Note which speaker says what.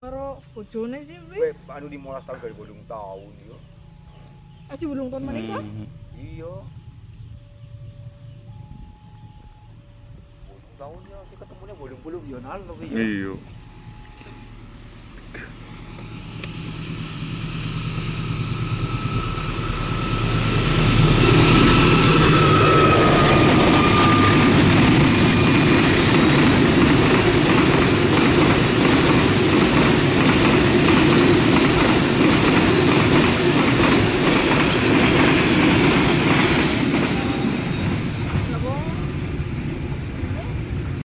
Speaker 1: karo bojone sih
Speaker 2: Kowe
Speaker 1: wis.
Speaker 2: anu 15 tahun dari 8 tahun yo.
Speaker 1: Masih belum tahun menika.
Speaker 2: Iya. 8 tahun ya sih ketemunya 80 yo nal tapi yo.
Speaker 3: Iya.